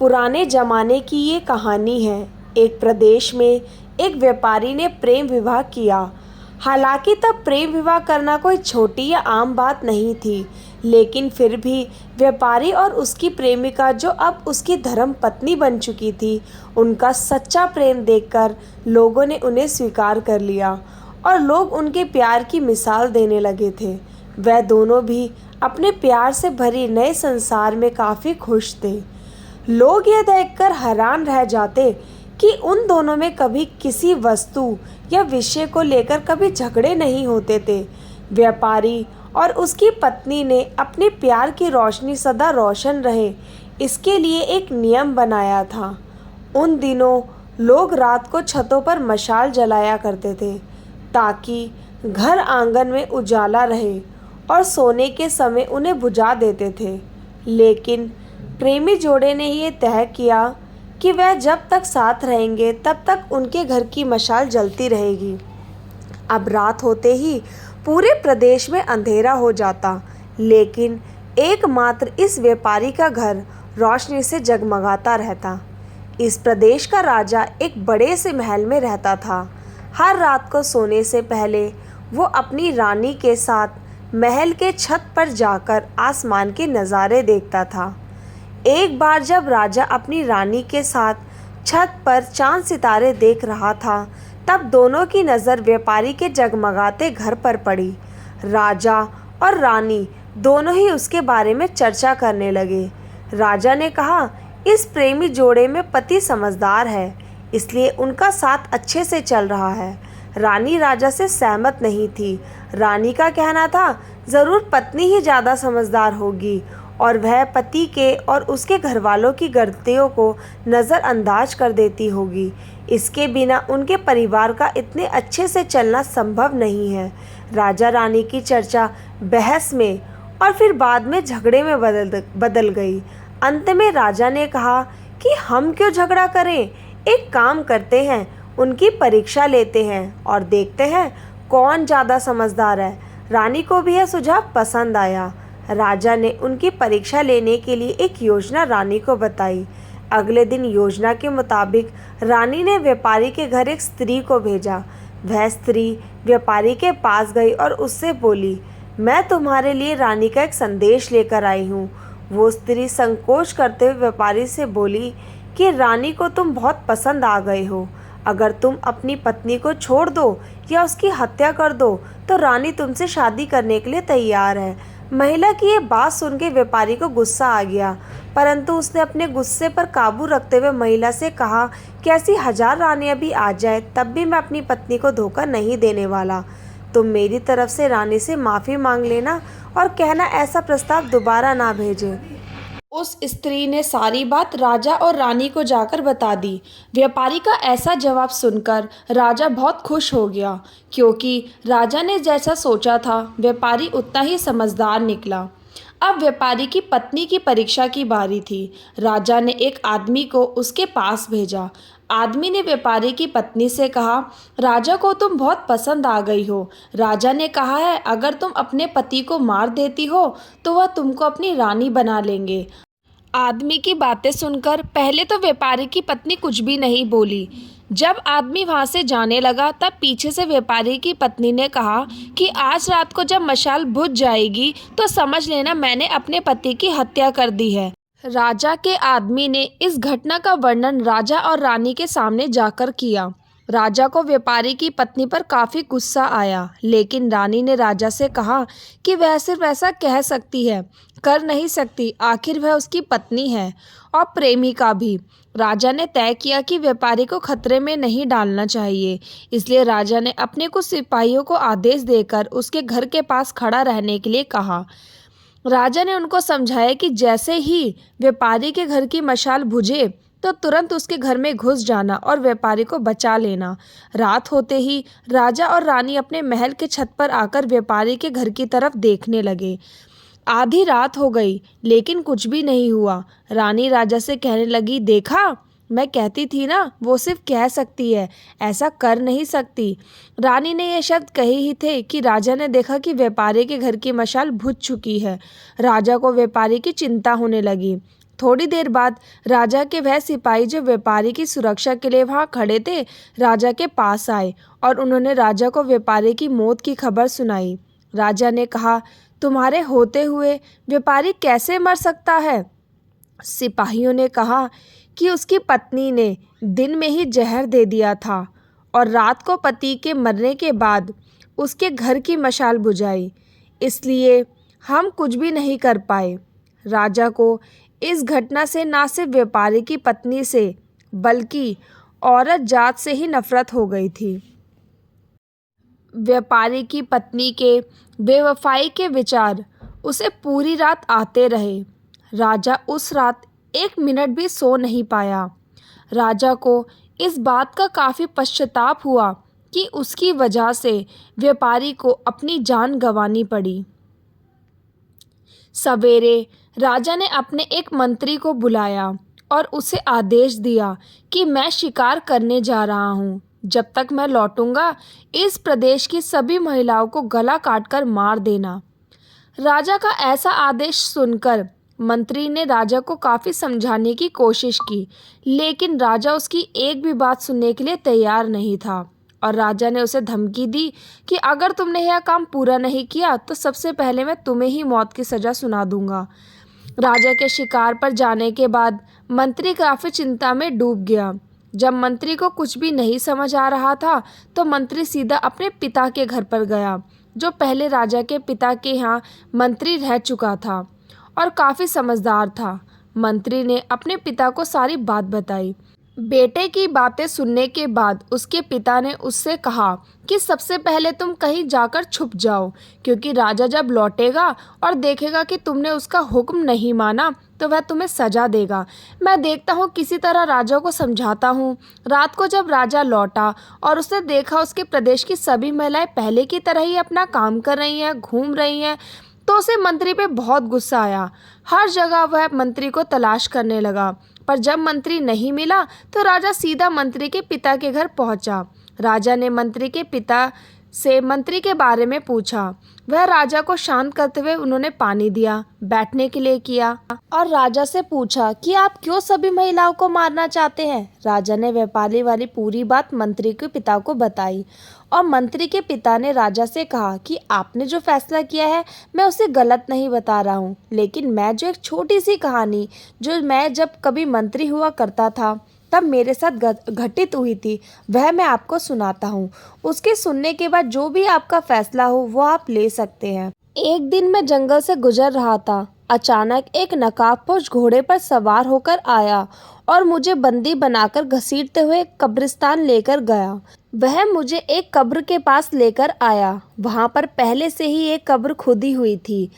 पुराने ज़माने की ये कहानी है। एक प्रदेश में एक व्यापारी ने प्रेम विवाह किया। हालांकि तब प्रेम विवाह करना कोई छोटी या आम बात नहीं थी, लेकिन फिर भी व्यापारी और उसकी प्रेमिका, जो अब उसकी धर्म पत्नी बन चुकी थी, उनका सच्चा प्रेम देखकर लोगों ने उन्हें स्वीकार कर लिया और लोग उनके प्यार की मिसाल देने लगे थे। वह दोनों भी अपने प्यार से भरी नए संसार में काफ़ी खुश थे। लोग यह देखकर हैरान रह जाते कि उन दोनों में कभी किसी वस्तु या विषय को लेकर कभी झगड़े नहीं होते थे। व्यापारी और उसकी पत्नी ने अपने प्यार की रोशनी सदा रोशन रहे, इसके लिए एक नियम बनाया था। उन दिनों लोग रात को छतों पर मशाल जलाया करते थे ताकि घर आंगन में उजाला रहे, और सोने के समय उन्हें बुझा देते थे। लेकिन प्रेमी जोड़े ने ये तय किया कि वह जब तक साथ रहेंगे तब तक उनके घर की मशाल जलती रहेगी। अब रात होते ही पूरे प्रदेश में अंधेरा हो जाता, लेकिन एकमात्र इस व्यापारी का घर रोशनी से जगमगाता रहता। इस प्रदेश का राजा एक बड़े से महल में रहता था। हर रात को सोने से पहले वो अपनी रानी के साथ महल के छत पर जाकर आसमान के नज़ारे देखता था। एक बार जब राजा अपनी रानी के साथ छत पर चांद सितारे देख रहा था, तब दोनों की नज़र व्यापारी के जगमगाते घर पर पड़ी। राजा और रानी दोनों ही उसके बारे में चर्चा करने लगे। राजा ने कहा, इस प्रेमी जोड़े में पति समझदार है, इसलिए उनका साथ अच्छे से चल रहा है। रानी राजा से सहमत नहीं थी। रानी का कहना था, ज़रूर पत्नी ही ज़्यादा समझदार होगी और वह पति के और उसके घरवालों की गलतियों को नज़रअंदाज कर देती होगी। इसके बिना उनके परिवार का इतने अच्छे से चलना संभव नहीं है। राजा रानी की चर्चा बहस में और फिर बाद में झगड़े में बदल गई। अंत में राजा ने कहा कि हम क्यों झगड़ा करें, एक काम करते हैं, उनकी परीक्षा लेते हैं और देखते हैं कौन ज़्यादा समझदार है। रानी को भी यह सुझाव पसंद आया। राजा ने उनकी परीक्षा लेने के लिए एक योजना रानी को बताई। अगले दिन योजना के मुताबिक रानी ने व्यापारी के घर एक स्त्री को भेजा। वह स्त्री व्यापारी के पास गई और उससे बोली, मैं तुम्हारे लिए रानी का एक संदेश लेकर आई हूँ। वो स्त्री संकोच करते हुए व्यापारी से बोली कि रानी को तुम बहुत पसंद आ गए हो। अगर तुम अपनी पत्नी को छोड़ दो या उसकी हत्या कर दो तो रानी तुमसे शादी करने के लिए तैयार है। महिला की ये बात सुन के व्यापारी को गुस्सा आ गया, परंतु उसने अपने गुस्से पर काबू रखते हुए महिला से कहा कि ऐसी 1000 रानियां भी आ जाए तब भी मैं अपनी पत्नी को धोखा नहीं देने वाला। तुम मेरी तरफ से रानी से माफ़ी मांग लेना और कहना ऐसा प्रस्ताव दोबारा ना भेजे। उस स्त्री ने सारी बात राजा और रानी को जाकर बता दी। व्यापारी का ऐसा जवाब सुनकर राजा बहुत खुश हो गया, क्योंकि राजा ने जैसा सोचा था व्यापारी उतना ही समझदार निकला। अब व्यापारी की पत्नी की परीक्षा की बारी थी। राजा ने एक आदमी को उसके पास भेजा। आदमी ने व्यापारी की पत्नी से कहा, राजा को तुम बहुत पसंद आ गई हो। राजा ने कहा है, अगर तुम अपने पति को मार देती हो तो वह तुमको अपनी रानी बना लेंगे। आदमी की बातें सुनकर पहले तो व्यापारी की पत्नी कुछ भी नहीं बोली। जब आदमी वहां से जाने लगा तब पीछे से व्यापारी की पत्नी ने कहा कि आज रात को जब मशाल बुझ जाएगी तो समझ लेना मैंने अपने पति की हत्या कर दी है। राजा के आदमी ने इस घटना का वर्णन राजा और रानी के सामने जाकर किया। राजा को व्यापारी की पत्नी पर काफ़ी गुस्सा आया, लेकिन रानी ने राजा से कहा कि वह सिर्फ ऐसा कह सकती है, कर नहीं सकती, आखिर वह उसकी पत्नी है और प्रेमिका भी। राजा ने तय किया कि व्यापारी को खतरे में नहीं डालना चाहिए, इसलिए राजा ने अपने कुछ सिपाहियों को आदेश देकर उसके घर के पास खड़ा रहने के लिए कहा। राजा ने उनको समझाया कि जैसे ही व्यापारी के घर की मशाल बुझे तो तुरंत उसके घर में घुस जाना और व्यापारी को बचा लेना। रात होते ही राजा और रानी अपने महल के छत पर आकर व्यापारी के घर की तरफ देखने लगे। आधी रात हो गई लेकिन कुछ भी नहीं हुआ। रानी राजा से कहने लगी, देखा, मैं कहती थी ना, वो सिर्फ कह सकती है, ऐसा कर नहीं सकती। रानी ने ये शब्द कहे ही थे कि राजा ने देखा कि व्यापारी के घर की मशाल बुझ चुकी है। राजा को व्यापारी की चिंता होने लगी। थोड़ी देर बाद राजा के वह सिपाही जो व्यापारी की सुरक्षा के लिए वहां खड़े थे, राजा के पास आए और उन्होंने राजा को व्यापारी की मौत की खबर सुनाई। राजा ने कहा, तुम्हारे होते हुए व्यापारी कैसे मर सकता है? सिपाहियों ने कहा कि उसकी पत्नी ने दिन में ही जहर दे दिया था और रात को पति के मरने के बाद उसके घर की मशाल बुझाई, इसलिए हम कुछ भी नहीं कर पाए। राजा को इस घटना से न सिर्फ व्यापारी की पत्नी से बल्कि औरत जात से ही नफरत हो गई थी। व्यापारी की पत्नी के बेवफाई के विचार उसे पूरी रात आते रहे। राजा उस रात 1 मिनट भी सो नहीं पाया। राजा को इस बात का काफ़ी पश्चाताप हुआ कि उसकी वजह से व्यापारी को अपनी जान गंवानी पड़ी। सवेरे राजा ने अपने एक मंत्री को बुलाया और उसे आदेश दिया कि मैं शिकार करने जा रहा हूँ। जब तक मैं लौटूंगा, इस प्रदेश की सभी महिलाओं को गला काटकर मार देना। राजा का ऐसा आदेश सुनकर मंत्री ने राजा को काफ़ी समझाने की कोशिश की, लेकिन राजा उसकी एक भी बात सुनने के लिए तैयार नहीं था और राजा ने उसे धमकी दी कि अगर तुमने यह काम पूरा नहीं किया तो सबसे पहले मैं तुम्हें ही मौत की सज़ा सुना दूंगा। राजा के शिकार पर जाने के बाद मंत्री काफ़ी चिंता में डूब गया। जब मंत्री को कुछ भी नहीं समझ आ रहा था तो मंत्री सीधा अपने पिता के घर पर गया, जो पहले राजा के पिता के यहाँ मंत्री रह चुका था और काफ़ी समझदार था। मंत्री ने अपने पिता को सारी बात बताई। बेटे की बातें सुनने के बाद उसके पिता ने उससे कहा कि सबसे पहले तुम कहीं जाकर छुप जाओ, क्योंकि राजा जब लौटेगा और देखेगा कि तुमने उसका हुक्म नहीं माना तो वह तुम्हें सजा देगा। मैं देखता हूँ किसी तरह राजा को समझाता हूँ। रात को जब राजा लौटा और उसने देखा उसके प्रदेश की सभी महिलाएं पहले की तरह ही अपना काम कर रही हैं, घूम रही हैं, तो उसे मंत्री पे बहुत गुस्सा आया। हर जगह वह मंत्री को तलाश करने लगा, पर जब मंत्री नहीं मिला तो राजा सीधा मंत्री के पिता के घर पहुंचा। राजा ने मंत्री के पिता से मंत्री के बारे में पूछा। वह राजा को शांत करते हुए उन्होंने पानी दिया, बैठने के लिए किया और राजा से पूछा कि आप क्यों सभी महिलाओं को मारना चाहते हैं। राजा ने व्यापारी वाली पूरी बात मंत्री के पिता को बताई और मंत्री के पिता ने राजा से कहा कि आपने जो फैसला किया है मैं उसे गलत नहीं बता रहा हूँ, लेकिन मैं जो एक छोटी सी कहानी जो मैं जब कभी मंत्री हुआ करता था तब मेरे साथ घटित हुई थी वह मैं आपको सुनाता हूँ। उसके सुनने के बाद जो भी आपका फैसला हो वो आप ले सकते हैं। एक दिन मैं जंगल से गुजर रहा था। अचानक एक नकाबपोश घोड़े पर सवार होकर आया और मुझे बंदी बनाकर घसीटते हुए कब्रिस्तान लेकर गया। वह मुझे एक कब्र के पास लेकर आया। वहाँ पर पहले से ही एक कब्र खुदी हुई थी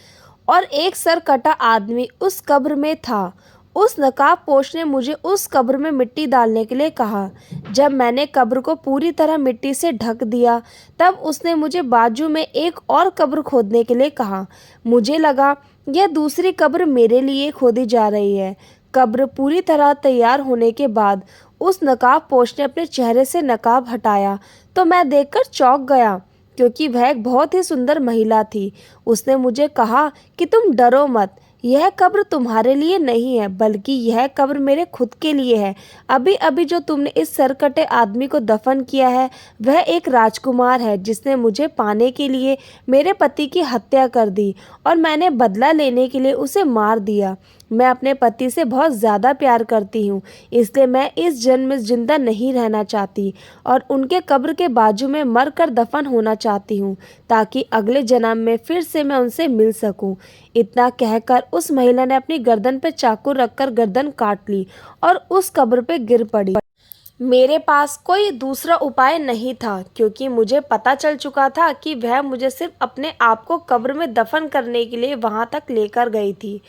और एक सर कटा आदमी उस कब्र में था। उस नकाबपोश ने मुझे उस कब्र में मिट्टी डालने के लिए कहा। जब मैंने कब्र को पूरी तरह मिट्टी से ढक दिया तब उसने मुझे बाजू में एक और कब्र खोदने के लिए कहा। मुझे लगा यह दूसरी कब्र मेरे लिए खोदी जा रही है। कब्र पूरी तरह तैयार होने के बाद उस नकाबपोश ने अपने चेहरे से नकाब हटाया तो मैं देखकर चौंक गया, क्योंकि वह एक बहुत ही सुंदर महिला थी। उसने मुझे कहा कि तुम डरो मत, यह कब्र तुम्हारे लिए नहीं है बल्कि यह कब्र मेरे खुद के लिए है। अभी अभी जो तुमने इस सरकटे आदमी को दफन किया है वह एक राजकुमार है जिसने मुझे पाने के लिए मेरे पति की हत्या कर दी और मैंने बदला लेने के लिए उसे मार दिया। मैं अपने पति से बहुत ज़्यादा प्यार करती हूँ, इसलिए मैं इस जन्म में जिंदा नहीं रहना चाहती और उनके कब्र के बाजू में मर कर दफन होना चाहती हूँ ताकि अगले जन्म में फिर से मैं उनसे मिल सकूँ। इतना कहकर उस महिला ने अपनी गर्दन पर चाकू रखकर गर्दन काट ली और उस कब्र पे गिर पड़ी। मेरे पास कोई दूसरा उपाय नहीं था, क्योंकि मुझे पता चल चुका था कि वह मुझे सिर्फ अपने आप को कब्र में दफन करने के लिए वहां तक लेकर गई थी।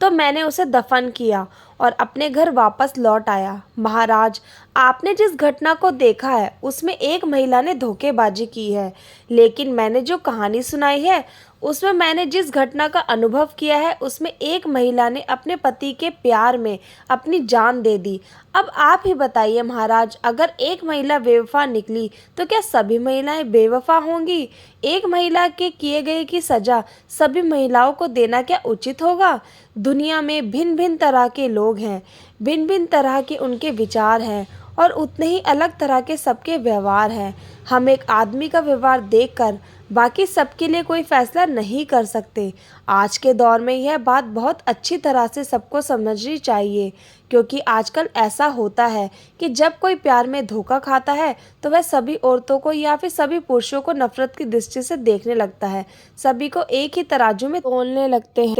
तो मैंने उसे दफन किया और अपने घर वापस लौट आया। महाराज, आपने जिस घटना को देखा है उसमें एक महिला ने धोखेबाजी की है, लेकिन मैंने जो कहानी सुनाई है उसमें मैंने जिस घटना का अनुभव किया है उसमें एक महिला ने अपने पति के प्यार में अपनी जान दे दी। अब आप ही बताइए महाराज, अगर एक महिला बेवफा निकली तो क्या सभी महिलाएं बेवफा होंगी? एक महिला के किए गए की सजा सभी महिलाओं को देना क्या उचित होगा? दुनिया में भिन्न भिन्न तरह के लोग हैं, भिन्न भिन्न तरह के उनके विचार हैं और उतने ही अलग तरह के सबके व्यवहार हैं। हम एक आदमी का व्यवहार देखकर बाकी सबके लिए कोई फैसला नहीं कर सकते। आज के दौर में यह बात बहुत अच्छी तरह से सबको समझनी चाहिए, क्योंकि आजकल ऐसा होता है कि जब कोई प्यार में धोखा खाता है तो वह सभी औरतों को या फिर सभी पुरुषों को नफरत की दृष्टि से देखने लगता है, सभी को एक ही तराजू में तोलने लगते हैं।